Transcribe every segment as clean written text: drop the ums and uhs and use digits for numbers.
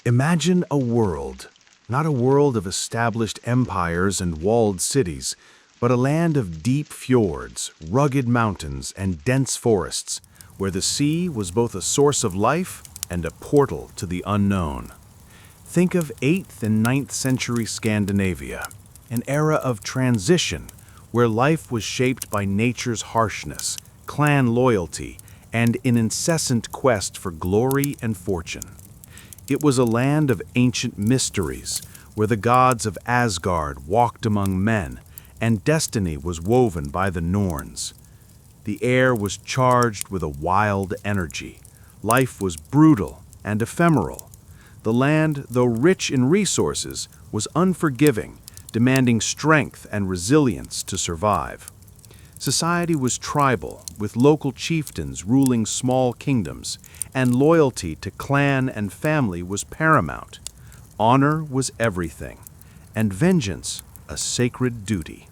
Imagine a world, not a world of established empires and walled cities, but a land of deep fjords, rugged mountains, and dense forests, where the sea was both a source of life and a portal to the unknown. Think of 8th and 9th century Scandinavia, an era of transition where life was shaped by nature's harshness, clan loyalty, and an incessant quest for glory and fortune. It was a land of ancient mysteries, where the gods of Asgard walked among men, and destiny was woven by the Norns. The air was charged with a wild energy. Life was brutal and ephemeral. The land, though rich in resources, was unforgiving, demanding strength and resilience to survive. Society was tribal, with local chieftains ruling small kingdoms, and loyalty to clan and family was paramount. Honor was everything, and vengeance a sacred duty.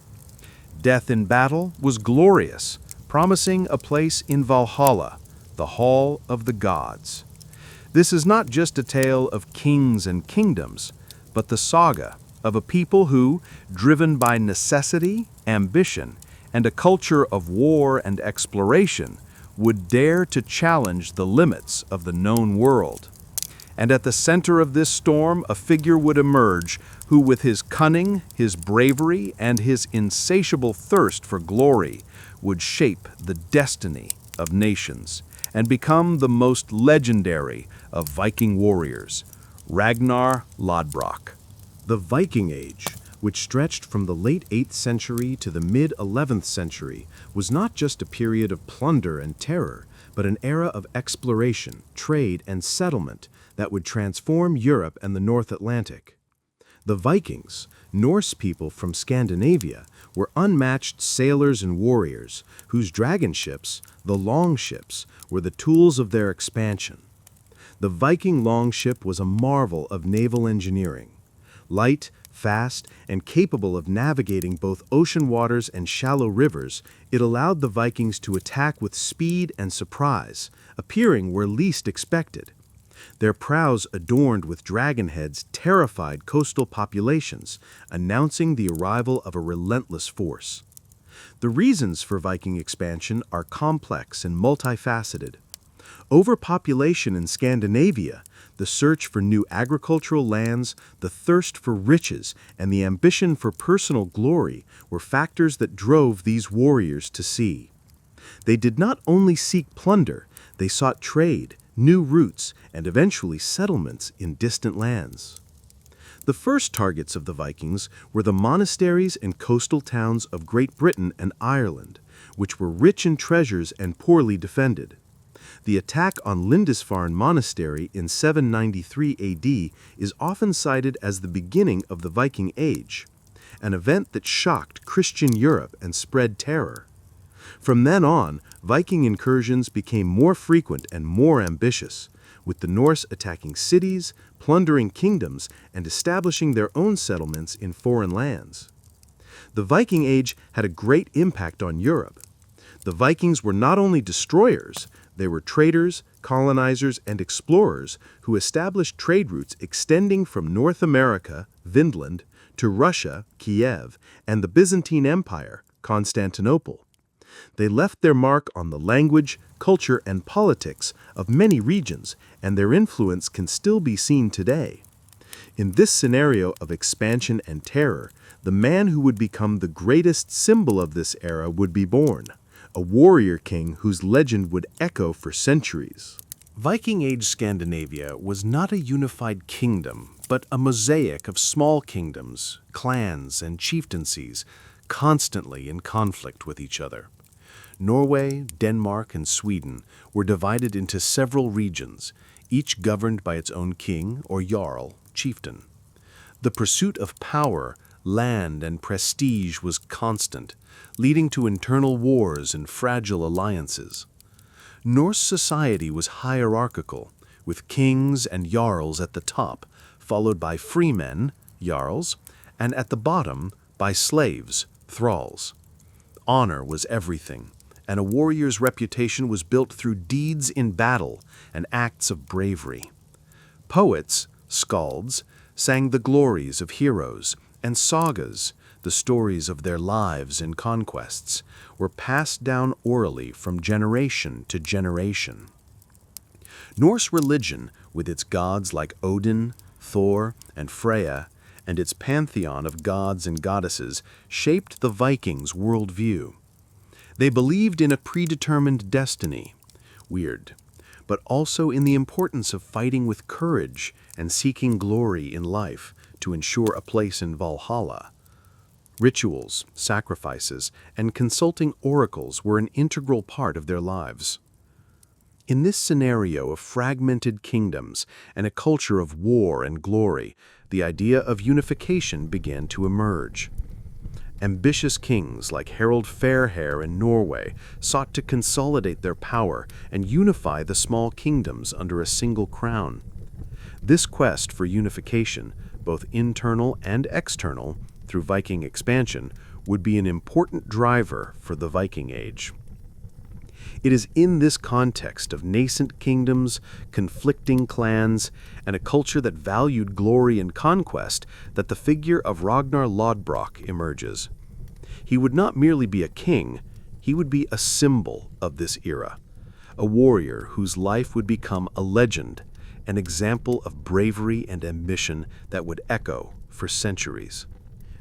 Death in battle was glorious, promising a place in Valhalla, the hall of the gods. This is not just a tale of kings and kingdoms, but the saga of a people who, driven by necessity, ambition, and a culture of war and exploration, would dare to challenge the limits of the known world. And at the center of this storm, a figure would emerge who, with his cunning, his bravery, and his insatiable thirst for glory, would shape the destiny of nations and become the most legendary of Viking warriors, Ragnar Lothbrok. The Viking Age, which stretched from the late 8th century to the mid-11th century, was not just a period of plunder and terror, but an era of exploration, trade, and settlement that would transform Europe and the North Atlantic. The Vikings, Norse people from Scandinavia, were unmatched sailors and warriors, whose dragon ships, the longships, were the tools of their expansion. The Viking longship was a marvel of naval engineering. Light, fast, and capable of navigating both ocean waters and shallow rivers, it allowed the Vikings to attack with speed and surprise, appearing where least expected. Their prows adorned with dragon heads terrified coastal populations, announcing the arrival of a relentless force. The reasons for Viking expansion are complex and multifaceted. Overpopulation in Scandinavia, the search for new agricultural lands, the thirst for riches, and the ambition for personal glory were factors that drove these warriors to sea. They did not only seek plunder, they sought trade, new routes, and eventually settlements in distant lands. The first targets of the Vikings were the monasteries and coastal towns of Great Britain and Ireland, which were rich in treasures and poorly defended. The attack on Lindisfarne Monastery in 793 AD is often cited as the beginning of the Viking Age, an event that shocked Christian Europe and spread terror. From then on, Viking incursions became more frequent and more ambitious, with the Norse attacking cities, plundering kingdoms, and establishing their own settlements in foreign lands. The Viking Age had a great impact on Europe. The Vikings were not only destroyers, they were traders, colonizers, and explorers who established trade routes extending from North America, Vinland, to Russia, Kiev, and the Byzantine Empire, Constantinople. They left their mark on the language, culture, and politics of many regions, and their influence can still be seen today. In this scenario of expansion and terror, the man who would become the greatest symbol of this era would be born, a warrior king whose legend would echo for centuries. Viking Age Scandinavia was not a unified kingdom, but a mosaic of small kingdoms, clans, and chieftaincies, constantly in conflict with each other. Norway, Denmark, and Sweden were divided into several regions, each governed by its own king or jarl, chieftain. The pursuit of power, land, and prestige was constant, leading to internal wars and fragile alliances. Norse society was hierarchical, with kings and jarls at the top, followed by freemen, jarls, and at the bottom by slaves, thralls. Honor was everything, and a warrior's reputation was built through deeds in battle and acts of bravery. Poets, Skalds sang the glories of heroes, and sagas, the stories of their lives and conquests, were passed down orally from generation to generation. Norse religion, with its gods like Odin, Thor, and Freya, and its pantheon of gods and goddesses, shaped the Vikings' worldview. They believed in a predetermined destiny, weird, but also in the importance of fighting with courage and seeking glory in life to ensure a place in Valhalla. Rituals, sacrifices, and consulting oracles were an integral part of their lives. In this scenario of fragmented kingdoms and a culture of war and glory, the idea of unification began to emerge. Ambitious kings like Harald Fairhair in Norway sought to consolidate their power and unify the small kingdoms under a single crown. This quest for unification, both internal and external, through Viking expansion, would be an important driver for the Viking Age. It is in this context of nascent kingdoms, conflicting clans, and a culture that valued glory and conquest that the figure of Ragnar Lothbrok emerges. He would not merely be a king, he would be a symbol of this era, a warrior whose life would become a legend, an example of bravery and ambition that would echo for centuries.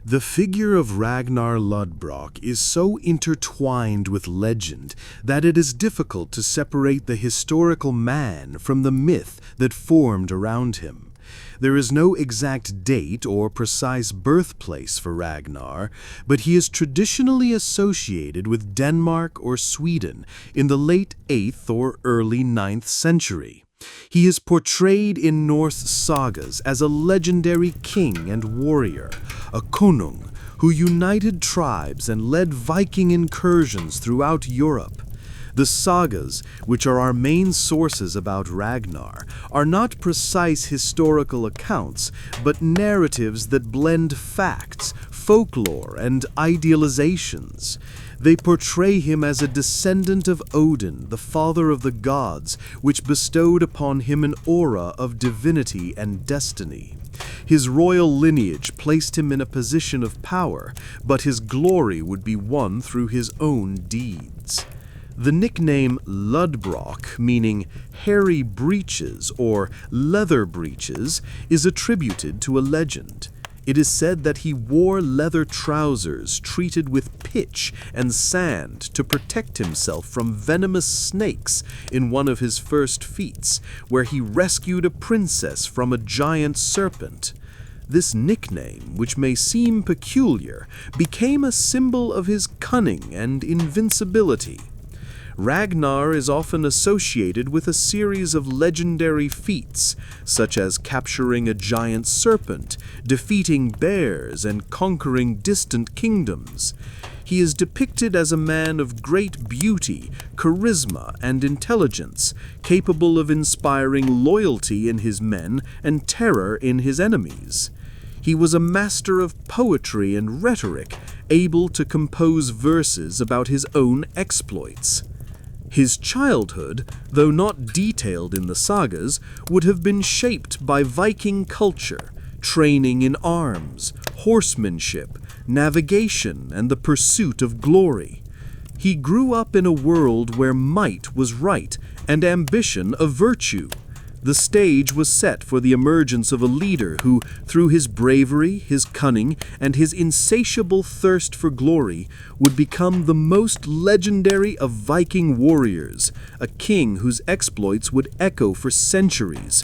The figure of Ragnar Lothbrok is so intertwined with legend that it is difficult to separate the historical man from the myth that formed around him. There is no exact date or precise birthplace for Ragnar, but he is traditionally associated with Denmark or Sweden in the late 8th or early 9th century. He is portrayed in Norse sagas as a legendary king and warrior, a cunning, who united tribes and led Viking incursions throughout Europe. The sagas, which are our main sources about Ragnar, are not precise historical accounts, but narratives that blend facts, folklore, and idealizations. They portray him as a descendant of Odin, the father of the gods, which bestowed upon him an aura of divinity and destiny. His royal lineage placed him in a position of power, but his glory would be won through his own deeds. The nickname Lothbrok, meaning hairy breeches or leather breeches, is attributed to a legend. It is said that he wore leather trousers treated with pitch and sand to protect himself from venomous snakes in one of his first feats, where he rescued a princess from a giant serpent. This nickname, which may seem peculiar, became a symbol of his cunning and invincibility. Ragnar is often associated with a series of legendary feats, such as capturing a giant serpent, defeating bears, and conquering distant kingdoms. He is depicted as a man of great beauty, charisma, and intelligence, capable of inspiring loyalty in his men and terror in his enemies. He was a master of poetry and rhetoric, able to compose verses about his own exploits. His childhood, though not detailed in the sagas, would have been shaped by Viking culture, training in arms, horsemanship, navigation, and the pursuit of glory. He grew up in a world where might was right and ambition a virtue. The stage was set for the emergence of a leader who, through his bravery, his cunning, and his insatiable thirst for glory, would become the most legendary of Viking warriors, a king whose exploits would echo for centuries.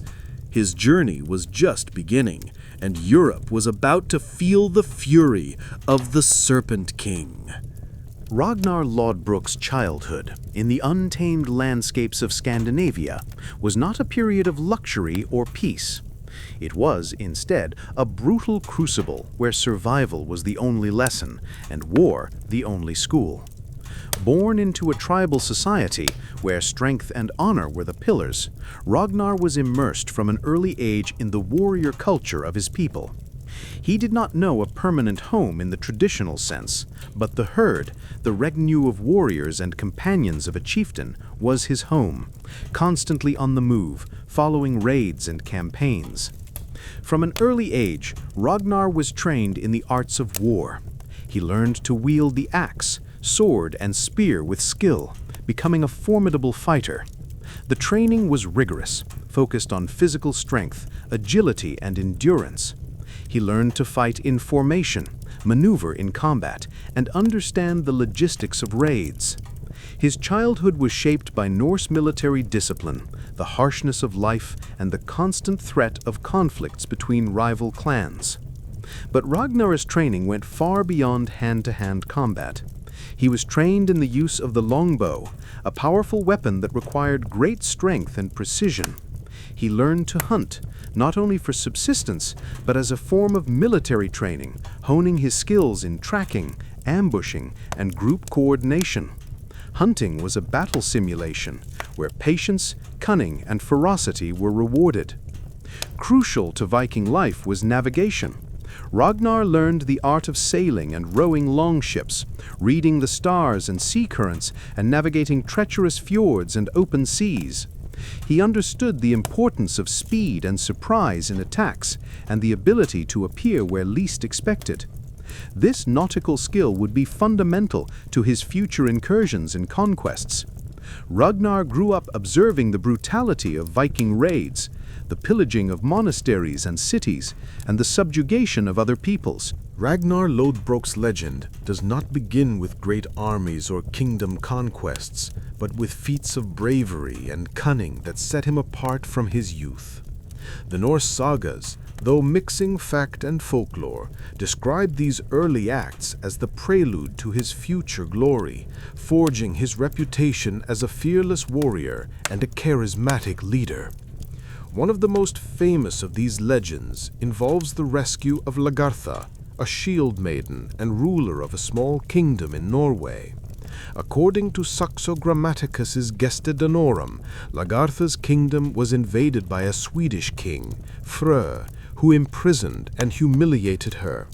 His journey was just beginning, and Europe was about to feel the fury of the Serpent King. Ragnar Lothbrok's childhood in the untamed landscapes of Scandinavia was not a period of luxury or peace. It was, instead, a brutal crucible where survival was the only lesson and war the only school. Born into a tribal society where strength and honor were the pillars, Ragnar was immersed from an early age in the warrior culture of his people. He did not know a permanent home in the traditional sense, but the herd, the retinue of warriors and companions of a chieftain, was his home, constantly on the move, following raids and campaigns. From an early age, Ragnar was trained in the arts of war. He learned to wield the axe, sword, and spear with skill, becoming a formidable fighter. The training was rigorous, focused on physical strength, agility, and endurance. He learned to fight in formation, maneuver in combat, and understand the logistics of raids. His childhood was shaped by Norse military discipline, the harshness of life, and the constant threat of conflicts between rival clans. But Ragnar's training went far beyond hand-to-hand combat. He was trained in the use of the longbow, a powerful weapon that required great strength and precision. He learned to hunt, not only for subsistence, but as a form of military training, honing his skills in tracking, ambushing, and group coordination. Hunting was a battle simulation, where patience, cunning, and ferocity were rewarded. Crucial to Viking life was navigation. Ragnar learned the art of sailing and rowing longships, reading the stars and sea currents, and navigating treacherous fjords and open seas. He understood the importance of speed and surprise in attacks, and the ability to appear where least expected. This nautical skill would be fundamental to his future incursions and conquests. Ragnar grew up observing the brutality of Viking raids, the pillaging of monasteries and cities, and the subjugation of other peoples. Ragnar Lothbrok's legend does not begin with great armies or kingdom conquests, but with feats of bravery and cunning that set him apart from his youth. The Norse sagas, though mixing fact and folklore, describe these early acts as the prelude to his future glory, forging his reputation as a fearless warrior and a charismatic leader. One of the most famous of these legends involves the rescue of Lagartha, a shield maiden and ruler of a small kingdom in Norway. According to Saxo Grammaticus's Gesta Danorum, Lagartha's kingdom was invaded by a Swedish king, Frö, who imprisoned and humiliated her.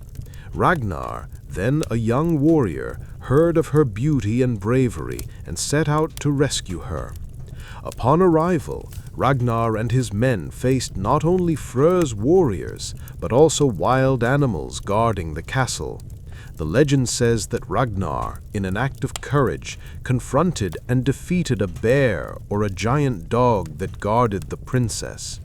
Ragnar, then a young warrior, heard of her beauty and bravery and set out to rescue her. Upon arrival, Ragnar and his men faced not only Frö's warriors, but also wild animals guarding the castle. The legend says that Ragnar, in an act of courage, confronted and defeated a bear or a giant dog that guarded the princess.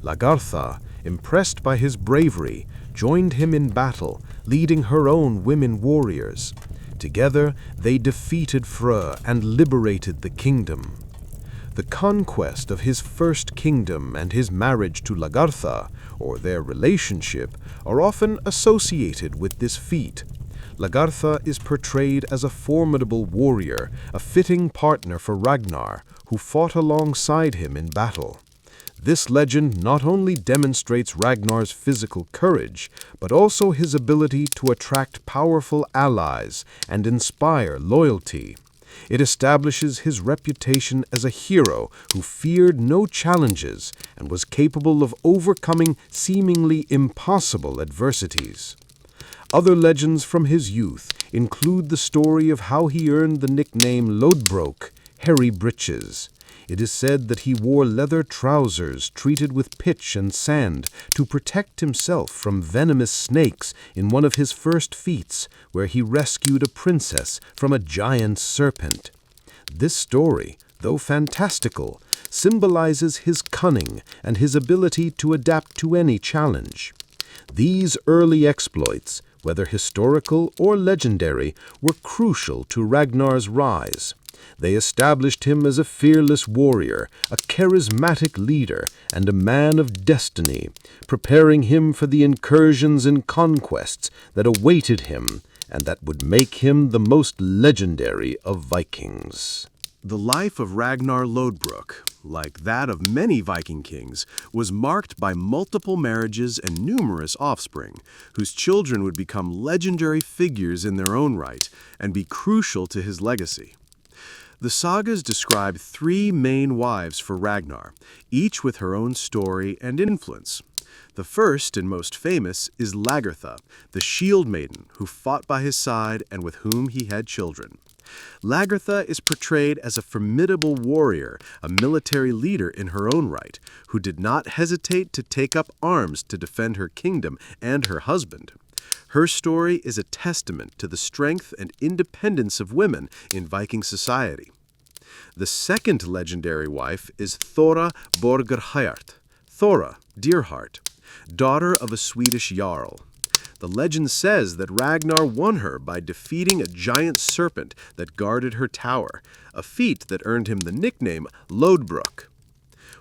Lagartha, impressed by his bravery, joined him in battle, leading her own women warriors. Together, they defeated Frö and liberated the kingdom. The conquest of his first kingdom and his marriage to Lagartha, or their relationship, are often associated with this feat. Lagartha is portrayed as a formidable warrior, a fitting partner for Ragnar, who fought alongside him in battle. This legend not only demonstrates Ragnar's physical courage, but also his ability to attract powerful allies and inspire loyalty. It establishes his reputation as a hero who feared no challenges and was capable of overcoming seemingly impossible adversities. Other legends from his youth include the story of how he earned the nickname Lothbrok, hairy breeches. It is said that he wore leather trousers treated with pitch and sand to protect himself from venomous snakes in one of his first feats, where he rescued a princess from a giant serpent. This story, though fantastical, symbolizes his cunning and his ability to adapt to any challenge. These early exploits, whether historical or legendary, were crucial to Ragnar's rise. They established him as a fearless warrior, a charismatic leader, and a man of destiny, preparing him for the incursions and conquests that awaited him and that would make him the most legendary of Vikings. The life of Ragnar Lothbrok, like that of many Viking kings, was marked by multiple marriages and numerous offspring, whose children would become legendary figures in their own right and be crucial to his legacy. The sagas describe three main wives for Ragnar, each with her own story and influence. The first and most famous is Lagartha, the shield maiden who fought by his side and with whom he had children. Lagertha is portrayed as a formidable warrior, a military leader in her own right, who did not hesitate to take up arms to defend her kingdom and her husband. Her story is a testament to the strength and independence of women in Viking society. The second legendary wife is Thora Borgerhjart, Thora, Deerheart, daughter of a Swedish jarl. The legend says that Ragnar won her by defeating a giant serpent that guarded her tower, a feat that earned him the nickname Lothbrok.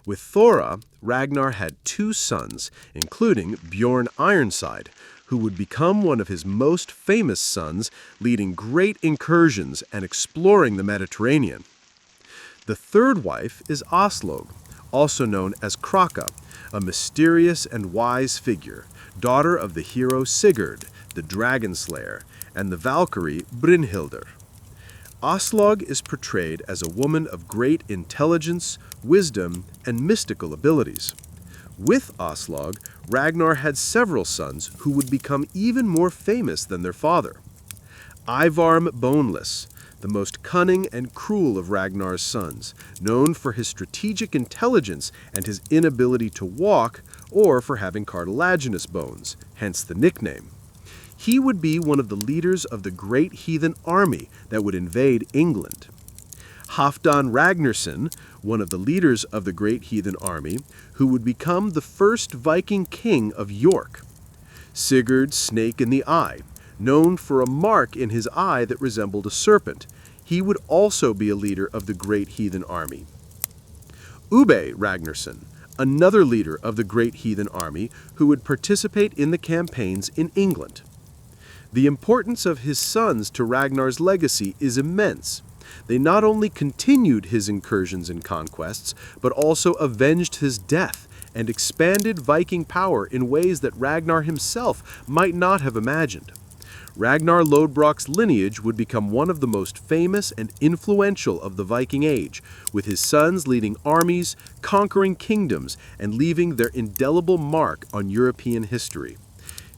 With Thora, Ragnar had two sons, including Bjorn Ironside, who would become one of his most famous sons, leading great incursions and exploring the Mediterranean. The third wife is Aslog, also known as Kraka, a mysterious and wise figure, daughter of the hero Sigurd, the dragon slayer, and the Valkyrie Brynhildr. Aslog is portrayed as a woman of great intelligence, wisdom, and mystical abilities. With Aslog, Ragnar had several sons who would become even more famous than their father. Ivarm Boneless, the most cunning and cruel of Ragnar's sons, known for his strategic intelligence and his inability to walk, or for having cartilaginous bones, hence the nickname. He would be one of the leaders of the great heathen army that would invade England. Halfdan Ragnarsson, one of the leaders of the great heathen army, who would become the first Viking king of York. Sigurd Snake in the Eye, known for a mark in his eye that resembled a serpent. He would also be a leader of the great heathen army. Ubbe Ragnarsson, another leader of the great heathen army who would participate in the campaigns in England. The importance of his sons to Ragnar's legacy is immense. They not only continued his incursions and conquests, but also avenged his death and expanded Viking power in ways that Ragnar himself might not have imagined. Ragnar Lothbrok's lineage would become one of the most famous and influential of the Viking Age, with his sons leading armies, conquering kingdoms, and leaving their indelible mark on European history.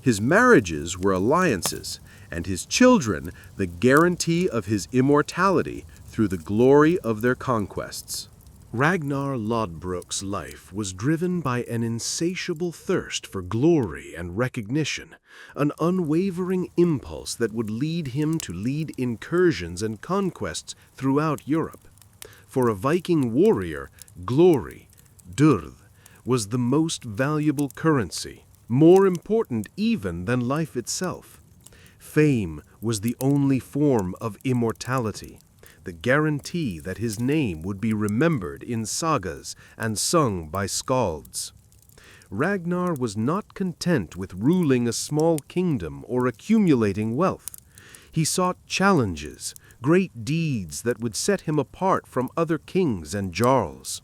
His marriages were alliances, and his children the guarantee of his immortality through the glory of their conquests. Ragnar Lothbrok's life was driven by an insatiable thirst for glory and recognition, an unwavering impulse that would lead him to lead incursions and conquests throughout Europe. For a Viking warrior, glory, durð, was the most valuable currency, more important even than life itself. Fame was the only form of immortality, the guarantee that his name would be remembered in sagas and sung by skalds. Ragnar was not content with ruling a small kingdom or accumulating wealth. He sought challenges, great deeds that would set him apart from other kings and jarls.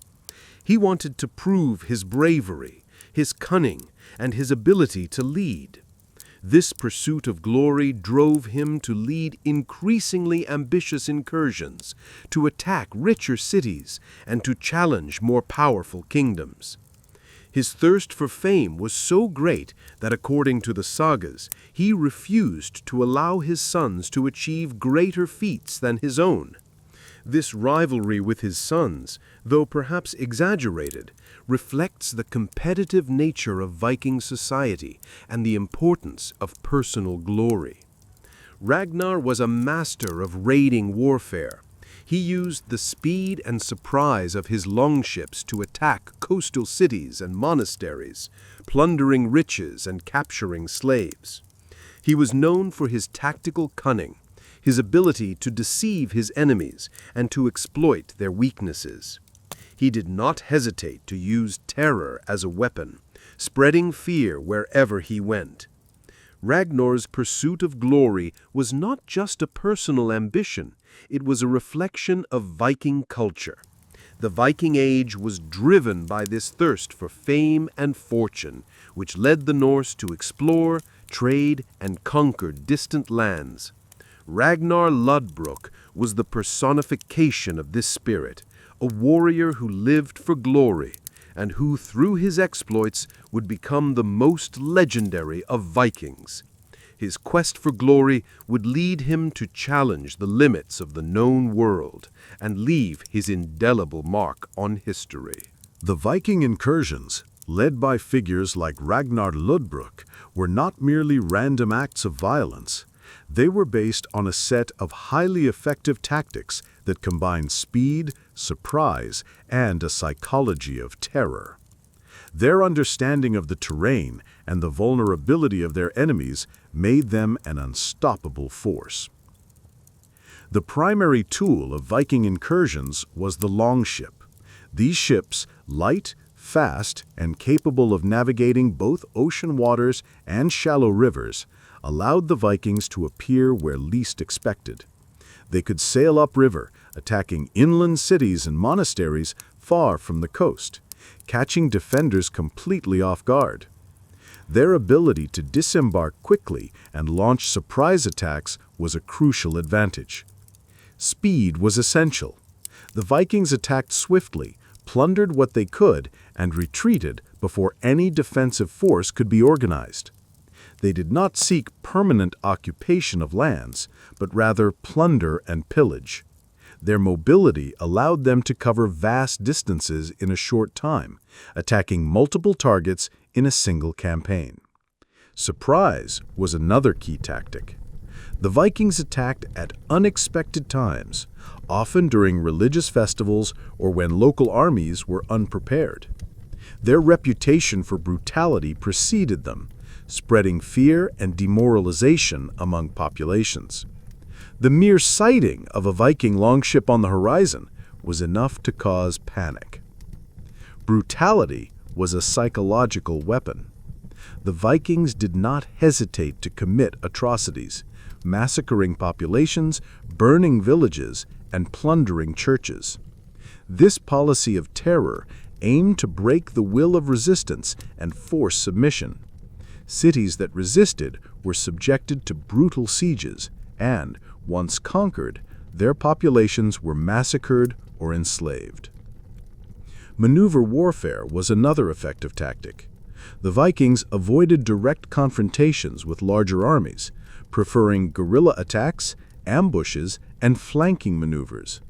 He wanted to prove his bravery, his cunning, and his ability to lead. This pursuit of glory drove him to lead increasingly ambitious incursions, to attack richer cities, and to challenge more powerful kingdoms. His thirst for fame was so great that, according to the sagas, he refused to allow his sons to achieve greater feats than his own. This rivalry with his sons, though perhaps exaggerated, reflects the competitive nature of Viking society and the importance of personal glory. Ragnar was a master of raiding warfare. He used the speed and surprise of his longships to attack coastal cities and monasteries, plundering riches and capturing slaves. He was known for his tactical cunning, his ability to deceive his enemies and to exploit their weaknesses. He did not hesitate to use terror as a weapon, spreading fear wherever he went. Ragnar's pursuit of glory was not just a personal ambition, it was a reflection of Viking culture. The Viking Age was driven by this thirst for fame and fortune, which led the Norse to explore, trade, and conquer distant lands. Ragnar Lothbrok was the personification of this spirit, a warrior who lived for glory, and who, through his exploits, would become the most legendary of Vikings. His quest for glory would lead him to challenge the limits of the known world and leave his indelible mark on history. The Viking incursions, led by figures like Ragnar Lothbrok, were not merely random acts of violence. They were based on a set of highly effective tactics that combined speed, surprise, and a psychology of terror. Their understanding of the terrain and the vulnerability of their enemies made them an unstoppable force. The primary tool of Viking incursions was the longship. These ships, light, fast, and capable of navigating both ocean waters and shallow rivers, allowed the Vikings to appear where least expected. They could sail upriver, attacking inland cities and monasteries far from the coast, catching defenders completely off guard. Their ability to disembark quickly and launch surprise attacks was a crucial advantage. Speed was essential. The Vikings attacked swiftly, plundered what they could, and retreated before any defensive force could be organized. They did not seek permanent occupation of lands, but rather plunder and pillage. Their mobility allowed them to cover vast distances in a short time, attacking multiple targets in a single campaign. Surprise was another key tactic. The Vikings attacked at unexpected times, often during religious festivals or when local armies were unprepared. Their reputation for brutality preceded them, spreading fear and demoralization among populations. The mere sighting of a Viking longship on the horizon was enough to cause panic. Brutality was a psychological weapon. The Vikings did not hesitate to commit atrocities, massacring populations, burning villages, and plundering churches. This policy of terror aimed to break the will of resistance and force submission. Cities that resisted were subjected to brutal sieges, and, once conquered, their populations were massacred or enslaved. Maneuver warfare was another effective tactic. The Vikings avoided direct confrontations with larger armies, preferring guerrilla attacks, ambushes, and flanking maneuvers.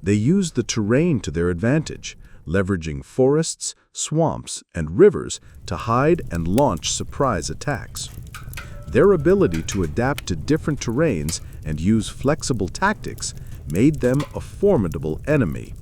They used the terrain to their advantage, leveraging forests, swamps, and rivers to hide and launch surprise attacks. Their ability to adapt to different terrains and use flexible tactics made them a formidable enemy.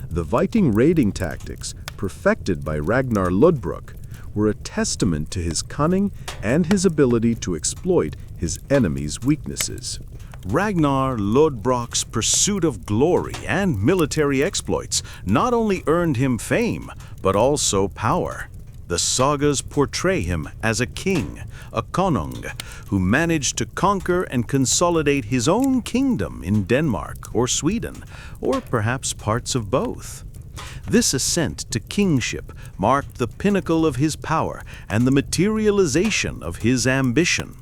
The Viking raiding tactics, perfected by Ragnar Lothbrok, were a testament to his cunning and his ability to exploit his enemies' weaknesses. Ragnar Lothbrok's pursuit of glory and military exploits not only earned him fame, but also power. The sagas portray him as a king, a cunning, who managed to conquer and consolidate his own kingdom in Denmark or Sweden, or perhaps parts of both. This ascent to kingship marked the pinnacle of his power and the materialization of his ambition.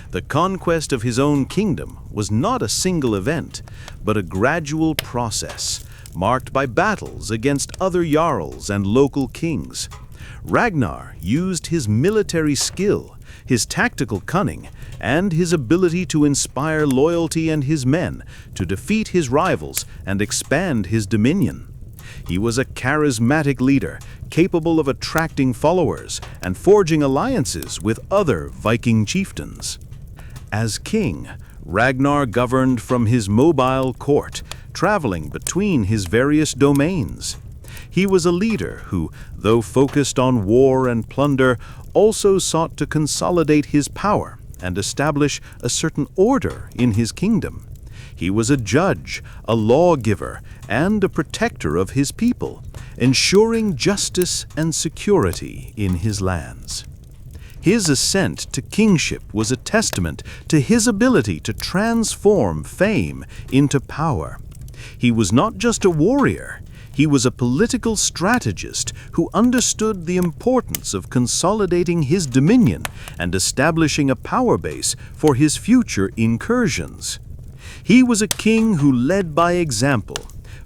The conquest of his own kingdom was not a single event, but a gradual process, marked by battles against other jarls and local kings. Ragnar used his military skill, his tactical cunning, and his ability to inspire loyalty in his men to defeat his rivals and expand his dominion. He was a charismatic leader, capable of attracting followers and forging alliances with other Viking chieftains. As king, Ragnar governed from his mobile court, traveling between his various domains. He was a leader who, though focused on war and plunder, also sought to consolidate his power and establish a certain order in his kingdom. He was a judge, a lawgiver, and a protector of his people, ensuring justice and security in his lands. His ascent to kingship was a testament to his ability to transform fame into power. He was not just a warrior, he was a political strategist who understood the importance of consolidating his dominion and establishing a power base for his future incursions. He was a king who led by example,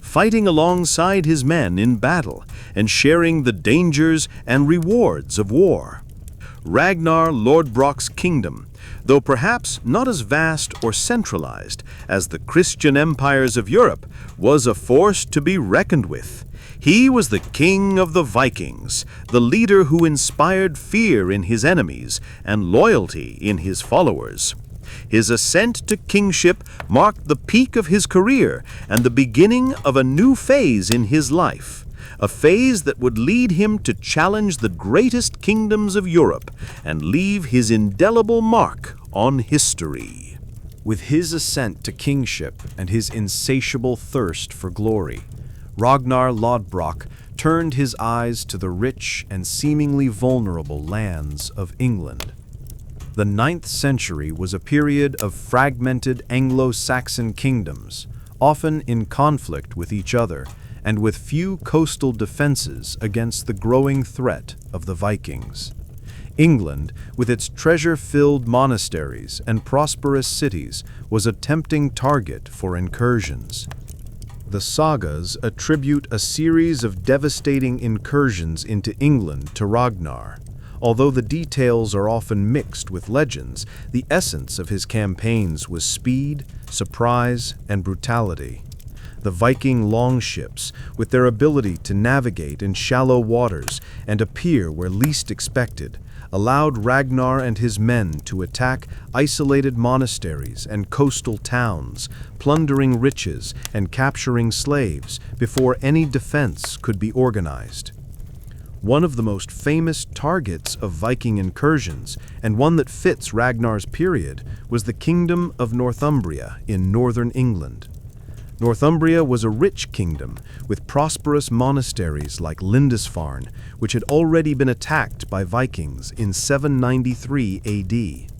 fighting alongside his men in battle and sharing the dangers and rewards of war. Ragnar Lothbrok's kingdom, though perhaps not as vast or centralized as the Christian empires of Europe, was a force to be reckoned with. He was the king of the Vikings, the leader who inspired fear in his enemies and loyalty in his followers. His ascent to kingship marked the peak of his career and the beginning of a new phase in his life, a phase that would lead him to challenge the greatest kingdoms of Europe and leave his indelible mark on history. With his ascent to kingship and his insatiable thirst for glory, Ragnar Lothbrok turned his eyes to the rich and seemingly vulnerable lands of England. The 9th century was a period of fragmented Anglo-Saxon kingdoms, often in conflict with each other, and with few coastal defenses against the growing threat of the Vikings. England, with its treasure-filled monasteries and prosperous cities, was a tempting target for incursions. The sagas attribute a series of devastating incursions into England to Ragnar. Although the details are often mixed with legends, the essence of his campaigns was speed, surprise, and brutality. The Viking longships, with their ability to navigate in shallow waters and appear where least expected, allowed Ragnar and his men to attack isolated monasteries and coastal towns, plundering riches and capturing slaves before any defense could be organized. One of the most famous targets of Viking incursions, and one that fits Ragnar's period, was the Kingdom of Northumbria in northern England. Northumbria was a rich kingdom with prosperous monasteries like Lindisfarne, which had already been attacked by Vikings in 793 AD.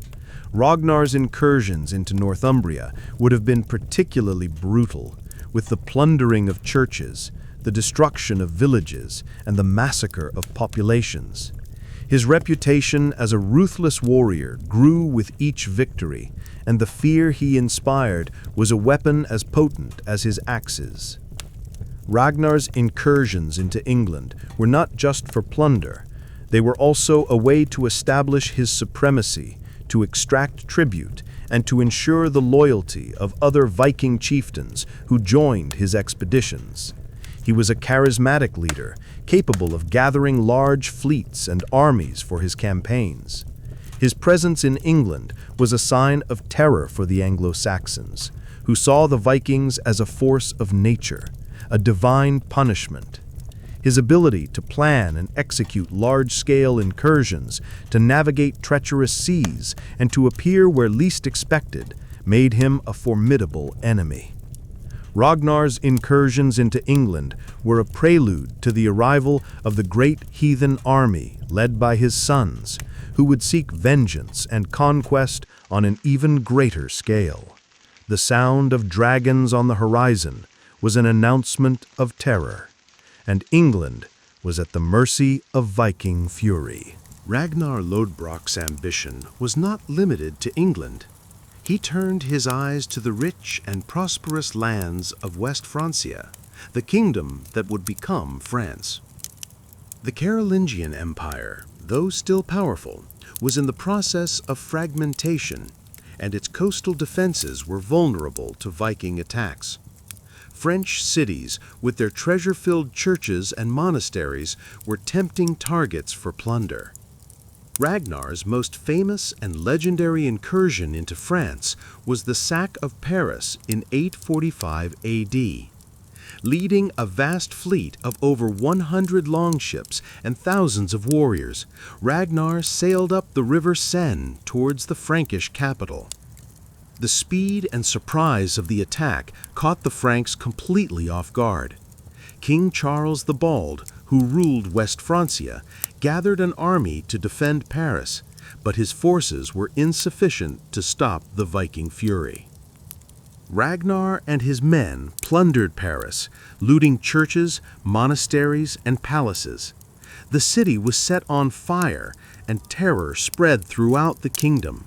Ragnar's incursions into Northumbria would have been particularly brutal, with the plundering of churches, the destruction of villages, and the massacre of populations. His reputation as a ruthless warrior grew with each victory, and the fear he inspired was a weapon as potent as his axes. Ragnar's incursions into England were not just for plunder. They were also a way to establish his supremacy, to extract tribute, and to ensure the loyalty of other Viking chieftains who joined his expeditions. He was a charismatic leader, capable of gathering large fleets and armies for his campaigns. His presence in England was a sign of terror for the Anglo-Saxons, who saw the Vikings as a force of nature, a divine punishment. His ability to plan and execute large-scale incursions, to navigate treacherous seas, and to appear where least expected, made him a formidable enemy. Ragnar's incursions into England were a prelude to the arrival of the great heathen army led by his sons, who would seek vengeance and conquest on an even greater scale. The sound of dragons on the horizon was an announcement of terror, and England was at the mercy of Viking fury. Ragnar Lothbrok's ambition was not limited to England. He turned his eyes to the rich and prosperous lands of West Francia, the kingdom that would become France. The Carolingian Empire, though still powerful, was in the process of fragmentation, and its coastal defenses were vulnerable to Viking attacks. French cities, with their treasure-filled churches and monasteries, were tempting targets for plunder. Ragnar's most famous and legendary incursion into France was the sack of Paris in 845 AD. Leading a vast fleet of over 100 longships and thousands of warriors, Ragnar sailed up the river Seine towards the Frankish capital. The speed and surprise of the attack caught the Franks completely off guard. King Charles the Bald, who ruled West Francia, gathered an army to defend Paris, but his forces were insufficient to stop the Viking fury. Ragnar and his men plundered Paris, looting churches, monasteries, and palaces. The city was set on fire, and terror spread throughout the kingdom.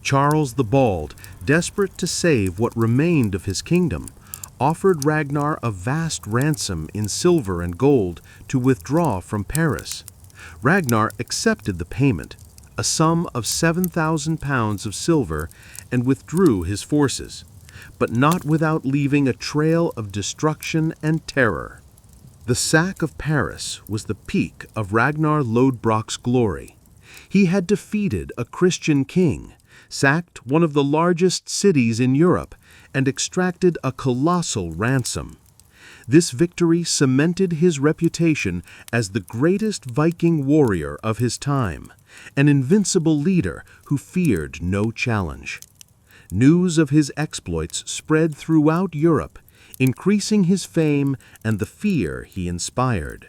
Charles the Bald, desperate to save what remained of his kingdom, offered Ragnar a vast ransom in silver and gold to withdraw from Paris. Ragnar accepted the payment, a sum of 7,000 pounds of silver, and withdrew his forces, but not without leaving a trail of destruction and terror. The sack of Paris was the peak of Ragnar Lothbrok's glory. He had defeated a Christian king, sacked one of the largest cities in Europe, and extracted a colossal ransom. This victory cemented his reputation as the greatest Viking warrior of his time, an invincible leader who feared no challenge. News of his exploits spread throughout Europe, increasing his fame and the fear he inspired.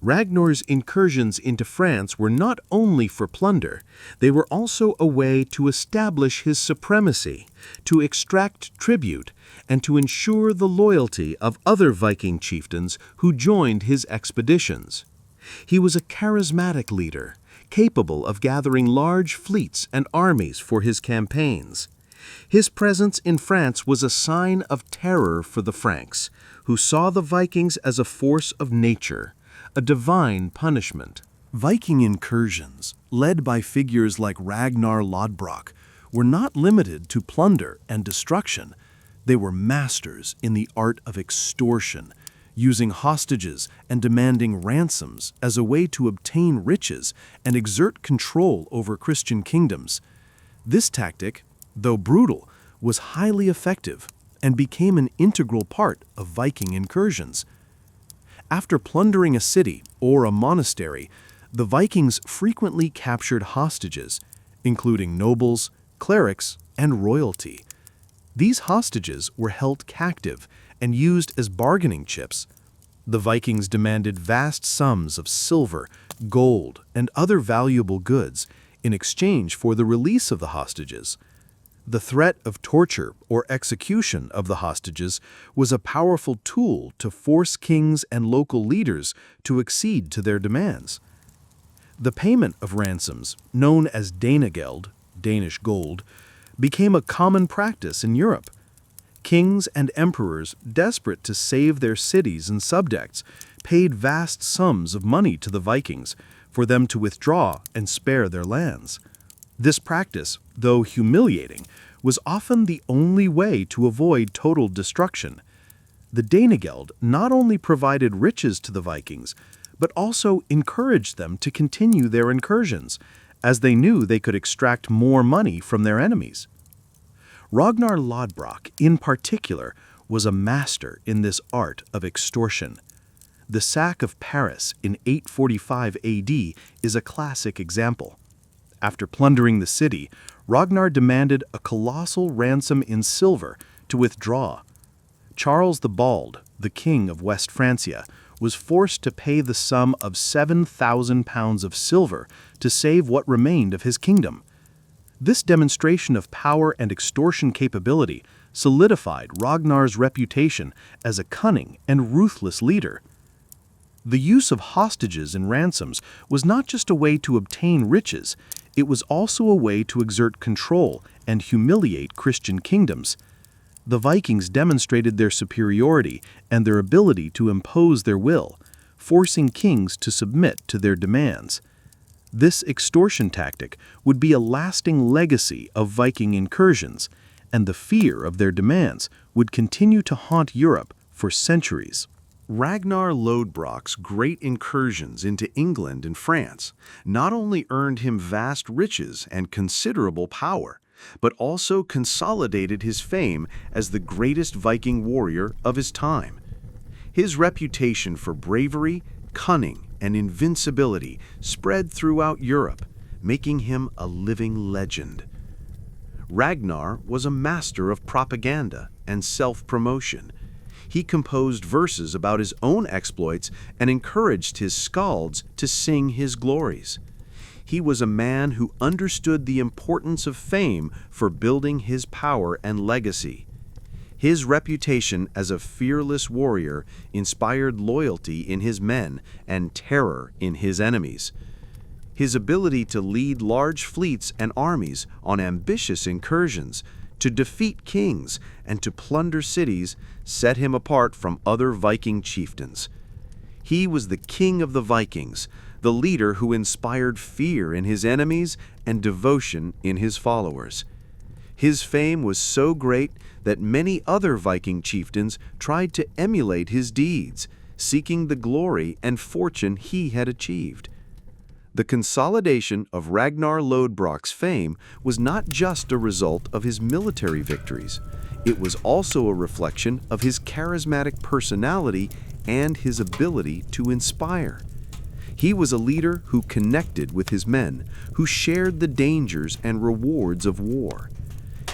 Ragnar's incursions into France were not only for plunder, they were also a way to establish his supremacy, to extract tribute, and to ensure the loyalty of other Viking chieftains who joined his expeditions. He was a charismatic leader, capable of gathering large fleets and armies for his campaigns. His presence in France was a sign of terror for the Franks, who saw the Vikings as a force of nature, a divine punishment. Viking incursions, led by figures like Ragnar Lothbrok, were not limited to plunder and destruction. They were masters in the art of extortion, using hostages and demanding ransoms as a way to obtain riches and exert control over Christian kingdoms. This tactic, though brutal, was highly effective and became an integral part of Viking incursions. After plundering a city or a monastery, the Vikings frequently captured hostages, including nobles, clerics, and royalty. These hostages were held captive and used as bargaining chips. The Vikings demanded vast sums of silver, gold, and other valuable goods in exchange for the release of the hostages. The threat of torture or execution of the hostages was a powerful tool to force kings and local leaders to accede to their demands. The payment of ransoms, known as danegeld, Danish gold, became a common practice in Europe. Kings and emperors, desperate to save their cities and subjects, paid vast sums of money to the Vikings for them to withdraw and spare their lands. This practice, though humiliating, was often the only way to avoid total destruction. The danegeld not only provided riches to the Vikings, but also encouraged them to continue their incursions, as they knew they could extract more money from their enemies. Ragnar Lothbrok, in particular, was a master in this art of extortion. The sack of Paris in 845 AD is a classic example. After plundering the city, Ragnar demanded a colossal ransom in silver to withdraw. Charles the Bald, the king of West Francia, was forced to pay the sum of 7,000 pounds of silver to save what remained of his kingdom. This demonstration of power and extortion capability solidified Ragnar's reputation as a cunning and ruthless leader. The use of hostages and ransoms was not just a way to obtain riches, it was also a way to exert control and humiliate Christian kingdoms. The Vikings demonstrated their superiority and their ability to impose their will, forcing kings to submit to their demands. This extortion tactic would be a lasting legacy of Viking incursions, and the fear of their demands would continue to haunt Europe for centuries. Ragnar Lothbrok's great incursions into England and France not only earned him vast riches and considerable power, but also consolidated his fame as the greatest Viking warrior of his time. His reputation for bravery, cunning, and invincibility spread throughout Europe, making him a living legend. Ragnar was a master of propaganda and self-promotion. He composed verses about his own exploits and encouraged his skalds to sing his glories. He was a man who understood the importance of fame for building his power and legacy. His reputation as a fearless warrior inspired loyalty in his men and terror in his enemies. His ability to lead large fleets and armies on ambitious incursions, to defeat kings, and to plunder cities set him apart from other Viking chieftains. He was the king of the Vikings, the leader who inspired fear in his enemies and devotion in his followers. His fame was so great that many other Viking chieftains tried to emulate his deeds, seeking the glory and fortune he had achieved. The consolidation of Ragnar Lothbrok's fame was not just a result of his military victories. It was also a reflection of his charismatic personality and his ability to inspire. He was a leader who connected with his men, who shared the dangers and rewards of war.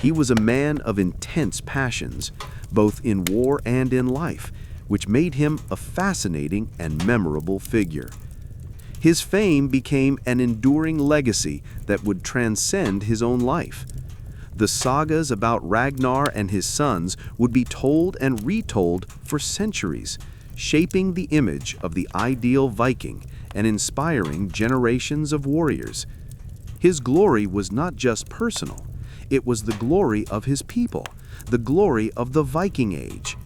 He was a man of intense passions, both in war and in life, which made him a fascinating and memorable figure. His fame became an enduring legacy that would transcend his own life. The sagas about Ragnar and his sons would be told and retold for centuries, shaping the image of the ideal Viking and inspiring generations of warriors. His glory was not just personal, it was the glory of his people, the glory of the Viking Age.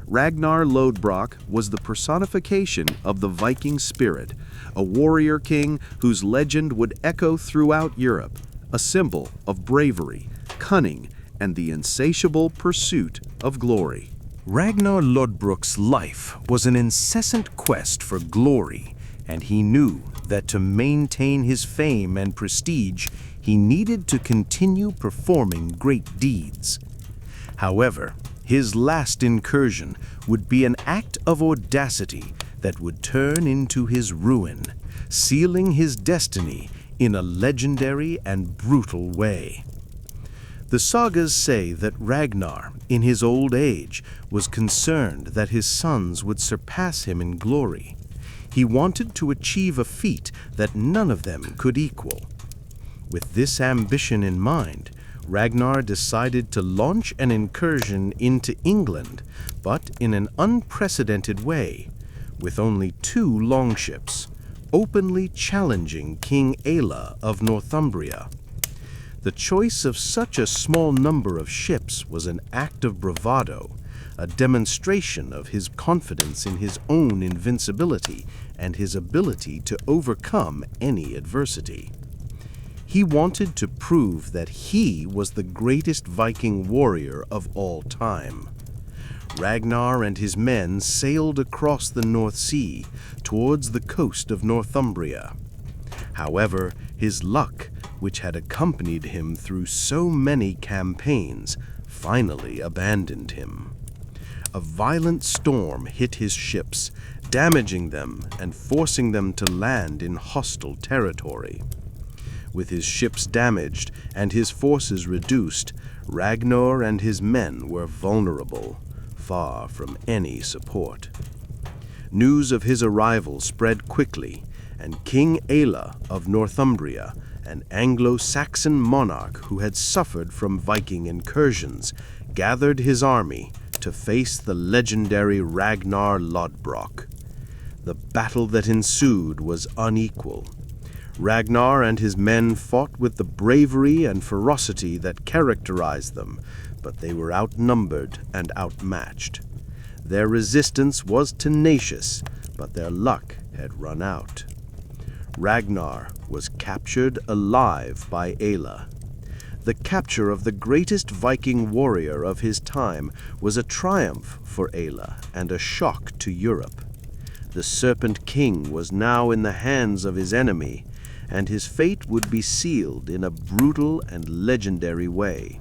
Ragnar Lothbrok was the personification of the Viking spirit, a warrior king whose legend would echo throughout Europe, a symbol of bravery, cunning, and the insatiable pursuit of glory. Ragnar Lothbrok's life was an incessant quest for glory, and he knew that to maintain his fame and prestige, he needed to continue performing great deeds. However, his last incursion would be an act of audacity that would turn into his ruin, sealing his destiny in a legendary and brutal way. The sagas say that Ragnar, in his old age, was concerned that his sons would surpass him in glory. He wanted to achieve a feat that none of them could equal. With this ambition in mind, Ragnar decided to launch an incursion into England, but in an unprecedented way, with only 2 longships, openly challenging King Aelle of Northumbria. The choice of such a small number of ships was an act of bravado, a demonstration of his confidence in his own invincibility and his ability to overcome any adversity. He wanted to prove that he was the greatest Viking warrior of all time. Ragnar and his men sailed across the North Sea towards the coast of Northumbria. However, his luck, which had accompanied him through so many campaigns, finally abandoned him. A violent storm hit his ships, damaging them and forcing them to land in hostile territory. With his ships damaged and his forces reduced, Ragnar and his men were vulnerable, far from any support. News of his arrival spread quickly, and King Aelle of Northumbria, an Anglo-Saxon monarch who had suffered from Viking incursions, gathered his army to face the legendary Ragnar Lothbrok. The battle that ensued was unequal. Ragnar and his men fought with the bravery and ferocity that characterized them, but they were outnumbered and outmatched. Their resistance was tenacious, but their luck had run out. Ragnar was captured alive by Aelle. The capture of the greatest Viking warrior of his time was a triumph for Aelle and a shock to Europe. The Serpent King was now in the hands of his enemy, and his fate would be sealed in a brutal and legendary way.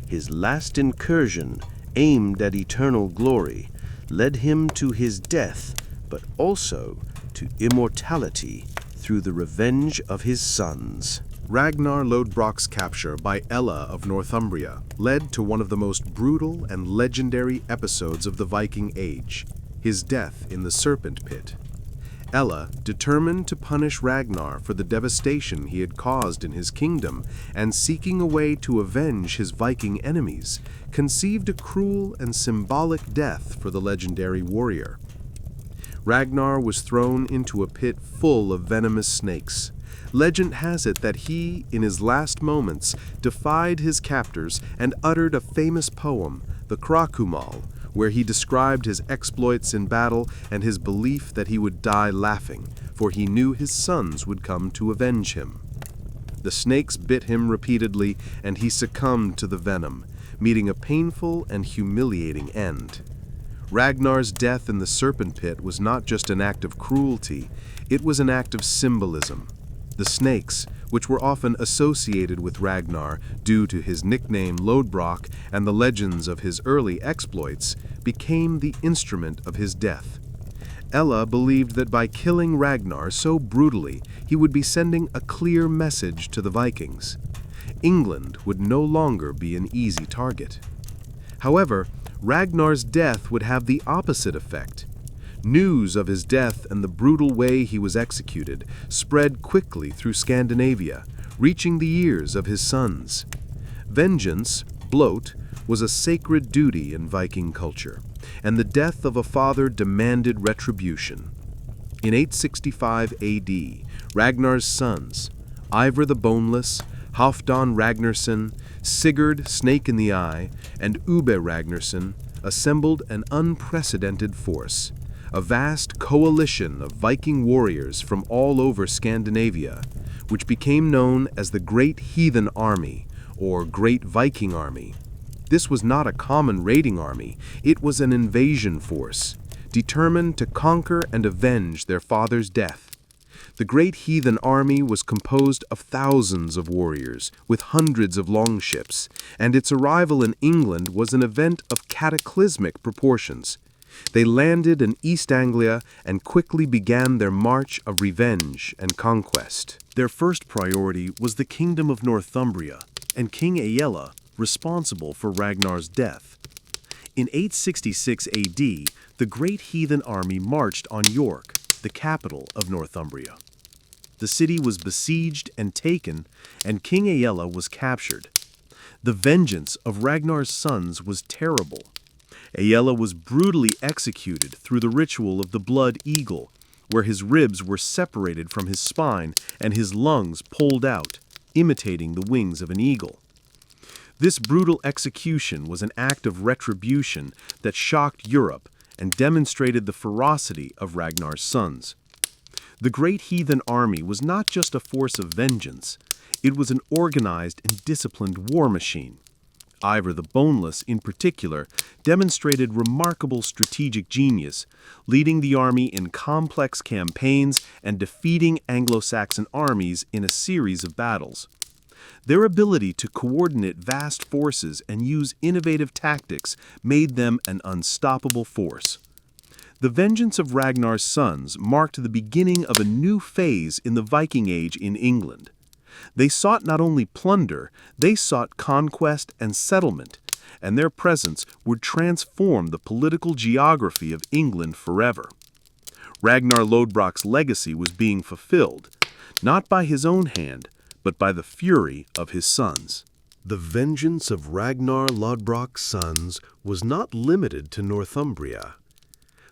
His last incursion, aimed at eternal glory, led him to his death, but also to immortality through the revenge of his sons. Ragnar Lothbrok's capture by Aelle of Northumbria led to one of the most brutal and legendary episodes of the Viking Age, his death in the Serpent Pit. Aelle, determined to punish Ragnar for the devastation he had caused in his kingdom and seeking a way to avenge his Viking enemies, conceived a cruel and symbolic death for the legendary warrior. Ragnar was thrown into a pit full of venomous snakes. Legend has it that he, in his last moments, defied his captors and uttered a famous poem, the Crackling, where he described his exploits in battle and his belief that he would die laughing, for he knew his sons would come to avenge him. The snakes bit him repeatedly, and he succumbed to the venom, meeting a painful and humiliating end. Ragnar's death in the serpent pit was not just an act of cruelty, it was an act of symbolism. The snakes, which were often associated with Ragnar due to his nickname Lothbrok and the legends of his early exploits, became the instrument of his death. Ella believed that by killing Ragnar so brutally, he would be sending a clear message to the Vikings. England would no longer be an easy target. However, Ragnar's death would have the opposite effect. News of his death and the brutal way he was executed spread quickly through Scandinavia, reaching the ears of his sons. Vengeance, blot, was a sacred duty in Viking culture, and the death of a father demanded retribution. In 865 AD, Ragnar's sons, Ivar the Boneless, Halfdan Ragnarsson, Sigurd Snake in the Eye, and Ubbe Ragnarsson, assembled an unprecedented force, a vast coalition of Viking warriors from all over Scandinavia, which became known as the Great Heathen Army, or Great Viking Army. This was not a common raiding army, it was an invasion force, determined to conquer and avenge their father's death. The Great Heathen Army was composed of thousands of warriors, with hundreds of longships, and its arrival in England was an event of cataclysmic proportions. They landed in East Anglia and quickly began their march of revenge and conquest. Their first priority was the kingdom of Northumbria and King Aella, responsible for Ragnar's death. In 866 AD, the Great Heathen Army marched on York, the capital of Northumbria. The city was besieged and taken, and King Aella was captured. The vengeance of Ragnar's sons was terrible. Aella was brutally executed through the ritual of the blood eagle, where his ribs were separated from his spine and his lungs pulled out, imitating the wings of an eagle. This brutal execution was an act of retribution that shocked Europe and demonstrated the ferocity of Ragnar's sons. The Great Heathen Army was not just a force of vengeance, it was an organized and disciplined war machine. Ivar the Boneless, in particular, demonstrated remarkable strategic genius, leading the army in complex campaigns and defeating Anglo-Saxon armies in a series of battles. Their ability to coordinate vast forces and use innovative tactics made them an unstoppable force. The vengeance of Ragnar's sons marked the beginning of a new phase in the Viking Age in England. They sought not only plunder, they sought conquest and settlement, and their presence would transform the political geography of England forever. Ragnar Lothbrok's legacy was being fulfilled, not by his own hand, but by the fury of his sons. The vengeance of Ragnar Lothbrok's sons was not limited to Northumbria.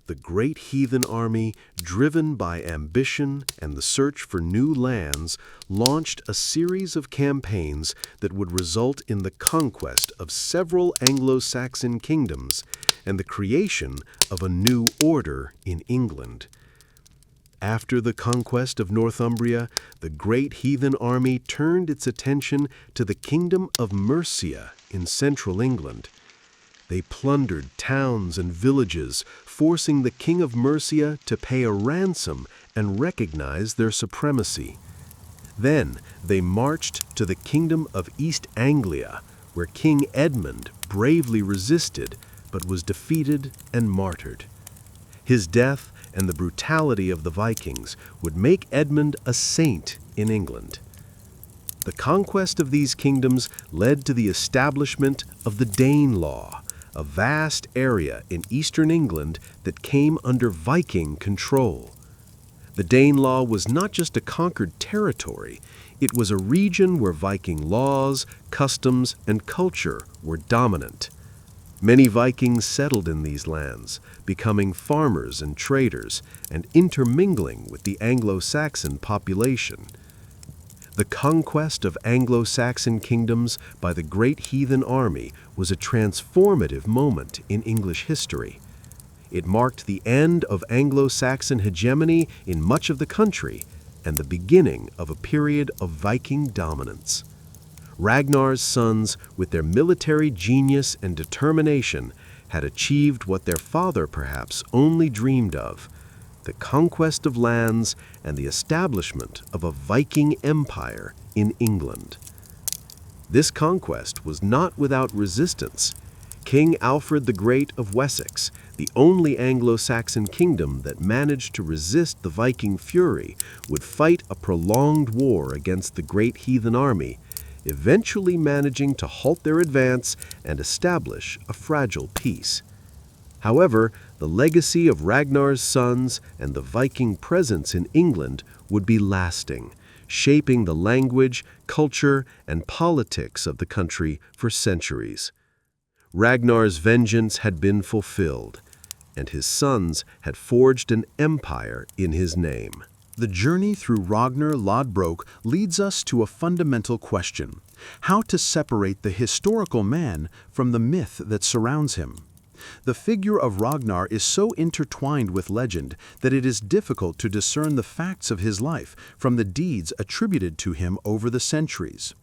The Great Heathen Army, driven by ambition and the search for new lands, launched a series of campaigns that would result in the conquest of several Anglo-Saxon kingdoms and the creation of a new order in England. After the conquest of Northumbria, the Great Heathen Army turned its attention to the kingdom of Mercia in central England. They plundered towns and villages, forcing the king of Mercia to pay a ransom and recognize their supremacy. Then they marched to the kingdom of East Anglia, where King Edmund bravely resisted but was defeated and martyred. His death and the brutality of the Vikings would make Edmund a saint in England. The conquest of these kingdoms led to the establishment of the Danelaw, a vast area in eastern England that came under Viking control. The Danelaw was not just a conquered territory, it was a region where Viking laws, customs, and culture were dominant. Many Vikings settled in these lands, becoming farmers and traders, and intermingling with the Anglo-Saxon population. The conquest of Anglo-Saxon kingdoms by the great heathen army was a transformative moment in English history. It marked the end of Anglo-Saxon hegemony in much of the country and the beginning of a period of Viking dominance. Ragnar's sons, with their military genius and determination, had achieved what their father perhaps only dreamed of: the conquest of lands and the establishment of a Viking empire in England. This conquest was not without resistance. King Alfred the Great of Wessex, the only Anglo-Saxon kingdom that managed to resist the Viking fury, would fight a prolonged war against the great heathen army, eventually managing to halt their advance and establish a fragile peace. However, the legacy of Ragnar's sons and the Viking presence in England would be lasting, shaping the language, culture, and politics of the country for centuries. Ragnar's vengeance had been fulfilled, and his sons had forged an empire in his name. The journey through Ragnar Lothbrok leads us to a fundamental question: how to separate the historical man from the myth that surrounds him. The figure of Ragnar is so intertwined with legend that it is difficult to discern the facts of his life from the deeds attributed to him over the centuries.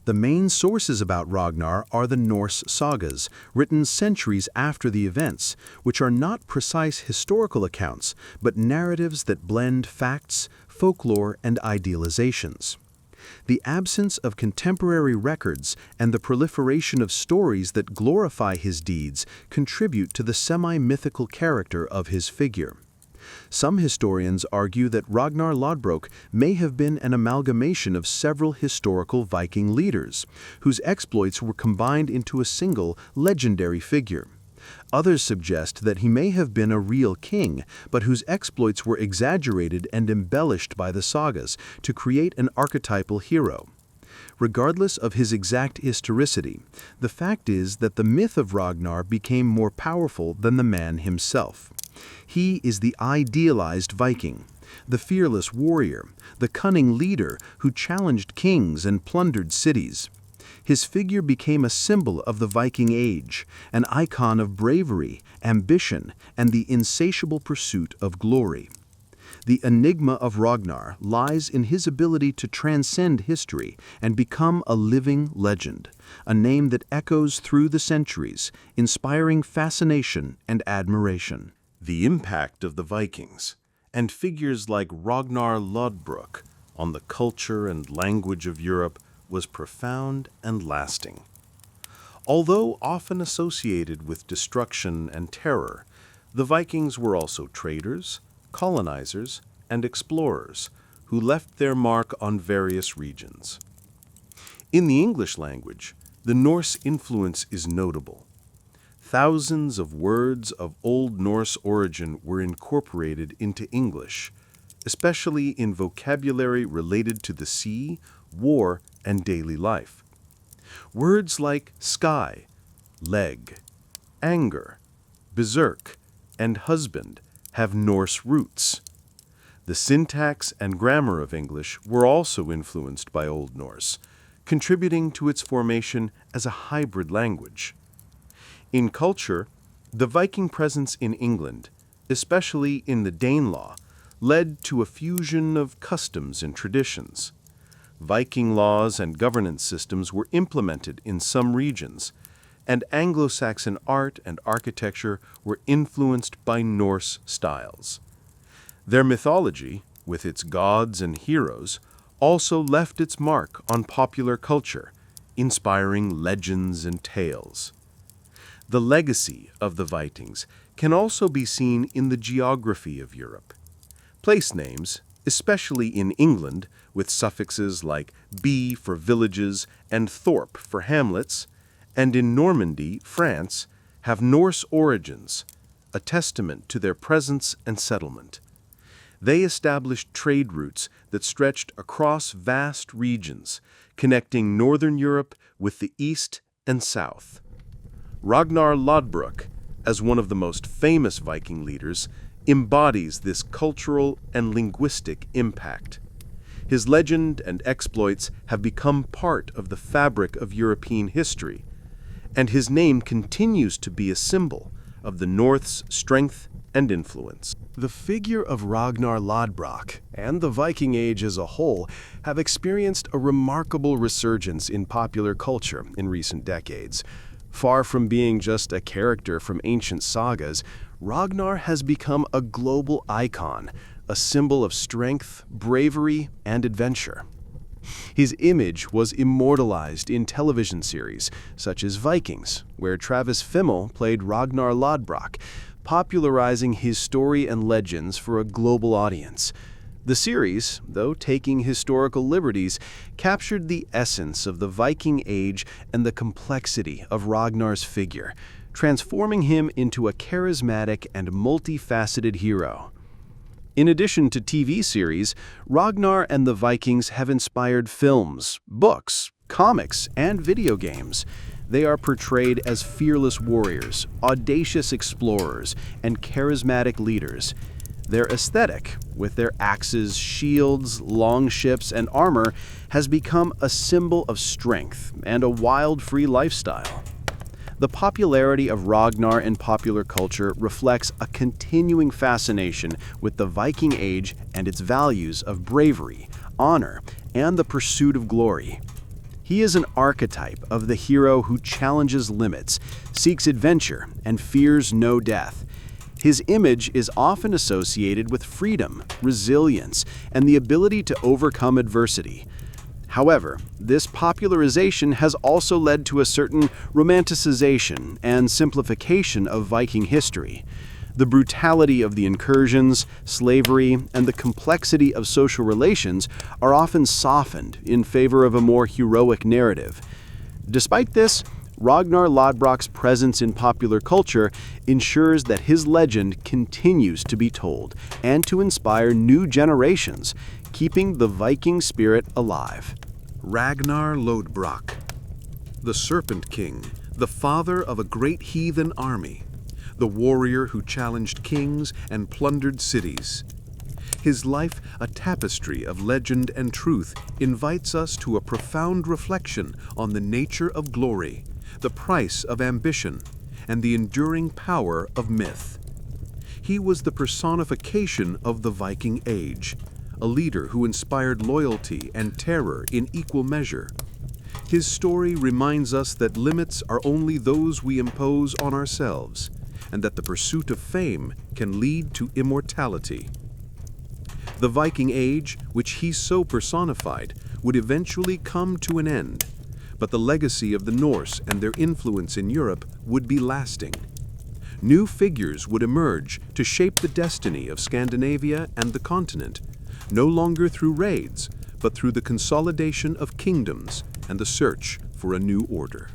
The main sources about Ragnar are the Norse sagas, written centuries after the events, which are not precise historical accounts, but narratives that blend facts, folklore, and idealizations. The absence of contemporary records and the proliferation of stories that glorify his deeds contribute to the semi-mythical character of his figure. Some historians argue that Ragnar Lothbrok may have been an amalgamation of several historical Viking leaders, whose exploits were combined into a single legendary figure. Others suggest that he may have been a real king, but whose exploits were exaggerated and embellished by the sagas to create an archetypal hero. Regardless of his exact historicity, the fact is that the myth of Ragnar became more powerful than the man himself. He is the idealized Viking, the fearless warrior, the cunning leader who challenged kings and plundered cities. His figure became a symbol of the Viking Age, an icon of bravery, ambition, and the insatiable pursuit of glory. The enigma of Ragnar lies in his ability to transcend history and become a living legend, a name that echoes through the centuries, inspiring fascination and admiration. The impact of the Vikings and figures like Ragnar Lothbrok on the culture and language of Europe was profound and lasting. Although often associated with destruction and terror, the Vikings were also traders, colonizers, and explorers who left their mark on various regions. In the English language, the Norse influence is notable. Thousands of words of Old Norse origin were incorporated into English, especially in vocabulary related to the sea, war, and daily life. Words like sky, leg, anger, berserk, and husband have Norse roots. The syntax and grammar of English were also influenced by Old Norse, contributing to its formation as a hybrid language. In culture, the Viking presence in England, especially in the Danelaw, led to a fusion of customs and traditions. Viking laws and governance systems were implemented in some regions, and Anglo-Saxon art and architecture were influenced by Norse styles. Their mythology, with its gods and heroes, also left its mark on popular culture, inspiring legends and tales. The legacy of the Vikings can also be seen in the geography of Europe. Place names, especially in England, with suffixes like "by" for villages and "thorp" for hamlets, and in Normandy, France, have Norse origins, a testament to their presence and settlement. They established trade routes that stretched across vast regions, connecting northern Europe with the east and south. Ragnar Lothbrok, as one of the most famous Viking leaders, embodies this cultural and linguistic impact. His legend and exploits have become part of the fabric of European history, and his name continues to be a symbol of the North's strength and influence. The figure of Ragnar Lothbrok and the Viking Age as a whole have experienced a remarkable resurgence in popular culture in recent decades. Far from being just a character from ancient sagas, Ragnar has become a global icon, a symbol of strength, bravery, and adventure. His image was immortalized in television series such as Vikings, where Travis Fimmel played Ragnar Lothbrok, popularizing his story and legends for a global audience. The series, though taking historical liberties, captured the essence of the Viking Age and the complexity of Ragnar's figure, transforming him into a charismatic and multifaceted hero. In addition to TV series, Ragnar and the Vikings have inspired films, books, comics, and video games. They are portrayed as fearless warriors, audacious explorers, and charismatic leaders. Their aesthetic, with their axes, shields, longships, and armor, has become a symbol of strength and a wild, free lifestyle. The popularity of Ragnar in popular culture reflects a continuing fascination with the Viking Age and its values of bravery, honor, and the pursuit of glory. He is an archetype of the hero who challenges limits, seeks adventure, and fears no death. His image is often associated with freedom, resilience, and the ability to overcome adversity. However, this popularization has also led to a certain romanticization and simplification of Viking history. The brutality of the incursions, slavery, and the complexity of social relations are often softened in favor of a more heroic narrative. Despite this, Ragnar Lothbrok's presence in popular culture ensures that his legend continues to be told and to inspire new generations, keeping the Viking spirit alive. Ragnar Lothbrok, the Serpent King, the father of a great heathen army, the warrior who challenged kings and plundered cities. His life, a tapestry of legend and truth, invites us to a profound reflection on the nature of glory, the price of ambition, and the enduring power of myth. He was the personification of the Viking Age, a leader who inspired loyalty and terror in equal measure. His story reminds us that limits are only those we impose on ourselves, and that the pursuit of fame can lead to immortality. The Viking Age, which he so personified, would eventually come to an end, but the legacy of the Norse and their influence in Europe would be lasting. New figures would emerge to shape the destiny of Scandinavia and the continent, no longer through raids, but through the consolidation of kingdoms and the search for a new order.